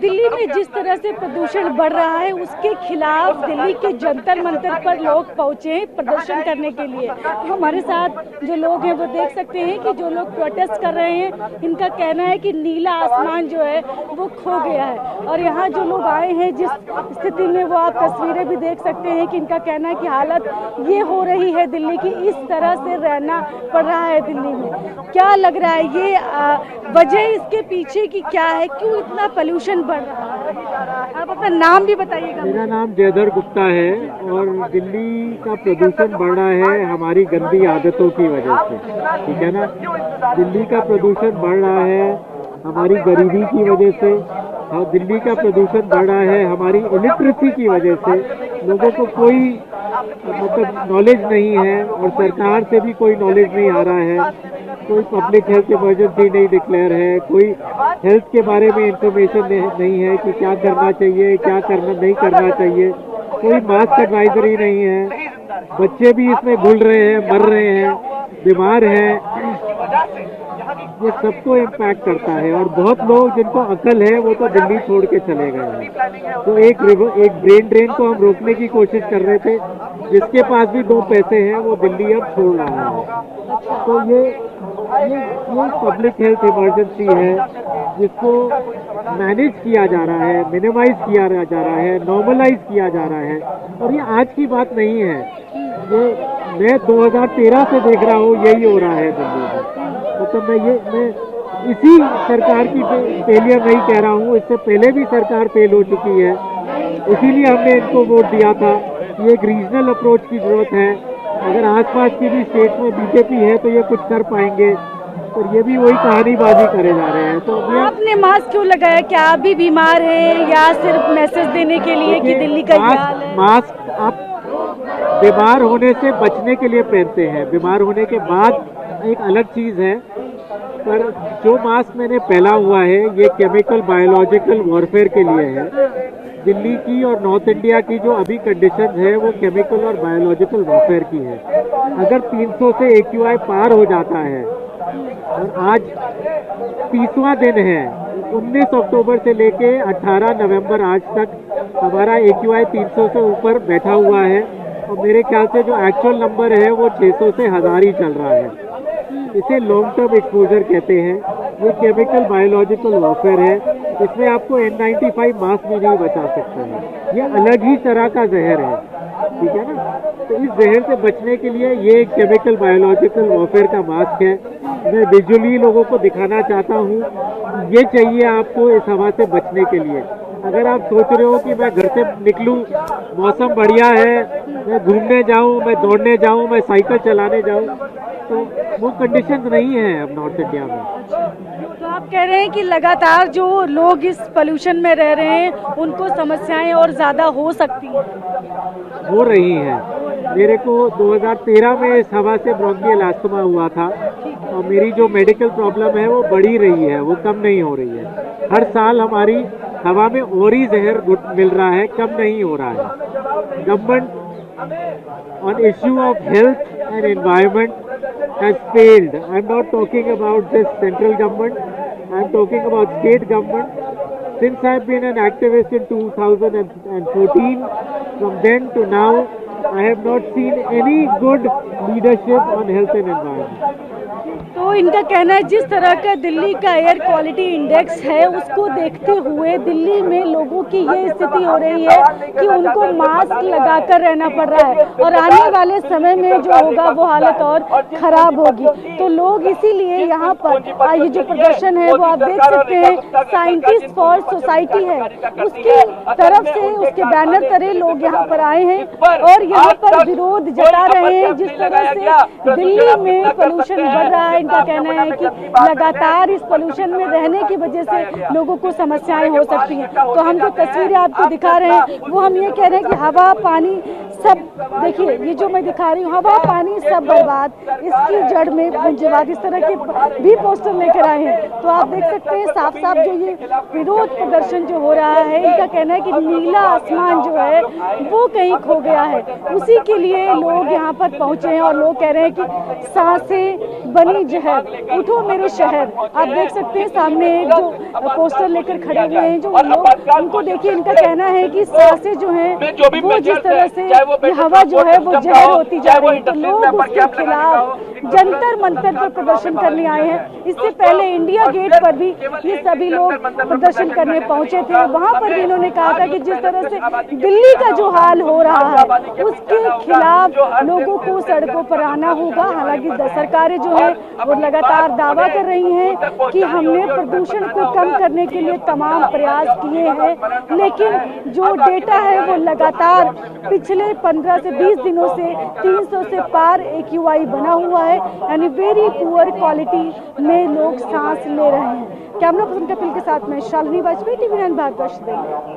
दिल्ली में जिस तरह से प्रदूषण बढ़ रहा है उसके खिलाफ दिल्ली के जंतर मंतर पर लोग पहुंचे हैं प्रदर्शन करने के लिए। हमारे साथ जो लोग हैं वो देख सकते हैं कि जो लोग प्रोटेस्ट कर रहे हैं इनका कहना है कि नीला आसमान जो है वो खो गया है। और यहाँ जो लोग आए हैं जिस स्थिति में वो आप तस्वीरें भी देख सकते हैं कि इनका कहना है कि हालत ये हो रही है दिल्ली की, इस तरह से रहना पड़ रहा है दिल्ली में। क्या लग रहा है ये वजह इसके पीछे की क्या है, क्यों इतना पोल्यूशन बढ़ रहा है? आप अपना नाम भी बताइएगा। मेरा नाम जयधर गुप्ता है और दिल्ली का प्रदूषण बढ़ रहा है हमारी गंदी आदतों की वजह से, ठीक है ना। दिल्ली का प्रदूषण बढ़ रहा है हमारी गरीबी की वजह से, दिल्ली का प्रदूषण बढ़ रहा है हमारी इलिटरेसी की वजह से। लोगों को कोई मतलब नॉलेज नहीं है और सरकार से भी कोई नॉलेज नहीं आ रहा है। कोई पब्लिक हेल्थ इमरजेंसी नहीं डिक्लेयर है, कोई हेल्थ के बारे में इंफॉर्मेशन नहीं है कि क्या करना चाहिए क्या करना नहीं करना चाहिए, कोई मास्क एडवाइजरी नहीं है। बच्चे भी इसमें घुल रहे हैं, मर रहे हैं, बीमार हैं। ये सबको इम्पैक्ट करता है और बहुत लोग जिनको अकल है वो तो दिल्ली छोड़ के चले गए हैं। तो एक ब्रेन ड्रेन को हम रोकने की कोशिश कर रहे थे, जिसके पास भी दो पैसे हैं वो दिल्ली अब छोड़ रहा है। तो ये पब्लिक हेल्थ इमरजेंसी है जिसको मैनेज किया जा रहा है, मिनिमाइज किया जा रहा है, नॉर्मलाइज किया जा रहा है। और ये आज की बात नहीं है, ये मैं 2013 से देख रहा हूँ यही हो रहा है दिल्ली में। मतलब मैं इसी सरकार की फेलियर नहीं कह रहा हूँ, इससे पहले भी सरकार फेल हो चुकी है। इसीलिए हमने इनको वोट दिया था कि एक रीजनल अप्रोच की जरूरत है। अगर आसपास की भी स्टेट में बीजेपी है तो ये कुछ कर पाएंगे, और ये भी वही कहानीबाजी करे जा रहे हैं। तो आपने मास्क क्यों लगाया? क्या आप भी बीमार हैं या सिर्फ मैसेज देने के लिए कि दिल्ली का हाल है? मास्क आप बीमार होने से बचने के लिए पहनते हैं, बीमार होने के बाद एक अलग चीज है। पर जो मास्क मैंने पहना हुआ है ये केमिकल बायोलॉजिकल वॉरफेयर के लिए है। दिल्ली की और नॉर्थ इंडिया की जो अभी कंडीशन है वो केमिकल और बायोलॉजिकल वॉरफेयर की है। अगर 300 से AQI पार हो जाता है और आज 30वां दिन है, 19 अक्टूबर से लेके 18 नवंबर आज तक हमारा AQI 300 से ऊपर बैठा हुआ है और मेरे ख्याल से जो एक्चुअल नंबर है वो 600 से 1000 ही चल रहा है। इसे लॉन्ग टर्म एक्सपोजर कहते हैं। ये केमिकल बायोलॉजिकल वॉरफेयर है, इसमें आपको N95 मास्क भी नहीं बचा सकता है। ये अलग ही तरह का जहर है, ठीक है ना। तो इस जहर से बचने के लिए ये केमिकल बायोलॉजिकल वॉरफेयर का मास्क है। मैं विजुअली लोगों को दिखाना चाहता हूँ, ये चाहिए आपको इस हवा से बचने के लिए। अगर आप सोच रहे हो कि मैं घर से निकलूं, मौसम बढ़िया है, मैं घूमने जाऊं, मैं दौड़ने जाऊं, मैं साइकिल चलाने जाऊं, तो वो कंडीशंस नहीं है अब नॉर्थ इंडिया में। तो आप कह रहे हैं कि लगातार जो लोग इस पोल्यूशन में रह रहे हैं उनको समस्याएं और ज्यादा हो सकती हैं? हो रही हैं। मेरे को 2013 में इस हवा से ब्रोंकियल अस्थमा हुआ था और मेरी जो मेडिकल प्रॉब्लम है वो बढ़ी रही है, वो कम नहीं हो रही है। हर साल हमारी हवा में और ही जहर मिल रहा है, कम नहीं हो रहा है। Government on issue of health and environment has failed. I am not talking about this central government, I am talking about state government. Since I have been an activist in 2014, from then to now, I have not seen any good leadership on health and environment. तो इनका कहना है जिस तरह का दिल्ली का air quality index है उसको देखते हुए दिल्ली में लोगों की ये स्थिति हो रही है कि उनको मास्क लगाकर रहना पड़ रहा है और आने वाले समय में जो होगा वो हालत और खराब होगी। तो लोग इसीलिए यहाँ पर ये जो प्रदर्शन है वो आप देख सकते हैं, साइंटिस्ट फॉर सोसाइटी है उसकी तरफ से उसके बैनर तले लोग यहाँ पर आए हैं और यहाँ पर विरोध जता रहे हैं जिस तरह से दिल्ली में पोल्यूशन बढ़ रहा है। इनका कहना है कि लगातार इस पोल्यूशन में रहने की वजह से लोगों को समस्याएं हो सकती हैं। तो हम जो तस्वीरें आपको दिखा रहे हैं वो हम ये कह रहे हैं कि हवा पानी सब देखिए, ये जो मैं दिखा रही हूँ, हवा पानी सब बर्बाद, इसकी जड़ में पूंजीवाद, इस तरह के भी पोस्टर लेकर आए हैं। तो आप देख सकते हैं साफ साफ जो ये विरोध प्रदर्शन जो हो रहा है, इनका कहना है कि नीला आसमान जो है वो कहीं खो गया है, उसी के लिए लोग यहाँ पर पहुंचे हैं। और लोग कह रहे हैं कि सांसें बनी जहर, उठो मेरे शहर। आप देख सकते हैं सामने एक जो पोस्टर लेकर खड़े हुए हैं जो लोग, उनको देखिए, इनका कहना है कि सांसें जो हैं वो जिस तरह से हवा जो है वो जहर होती जा रही है। तो लोग उसके खिलाफ जंतर मंतर पर प्रदर्शन करने आए हैं। इससे पहले इंडिया गेट पर भी ये सभी लोग प्रदर्शन करने पहुंचे थे। वहां पर भी इन्होंने कहा था कि जिस तरह से दिल्ली का जो हाल हो रहा है उसके खिलाफ लोगों को सड़कों पर आना होगा। हालांकि सरकारें जो है वो लगातार दावा कर रही हैं कि हमने प्रदूषण को कम करने के लिए तमाम प्रयास किए हैं, लेकिन जो डेटा है वो लगातार पिछले 15 से 20 दिनों से 300 से पार AQI बना हुआ है, यानी वेरी पुअर क्वालिटी में लोग सांस ले रहे हैं। कैमरा पर्सन कपिल के साथ में शालिनी वाजपेयी, TV9 भारतवर्ष दिल्ली।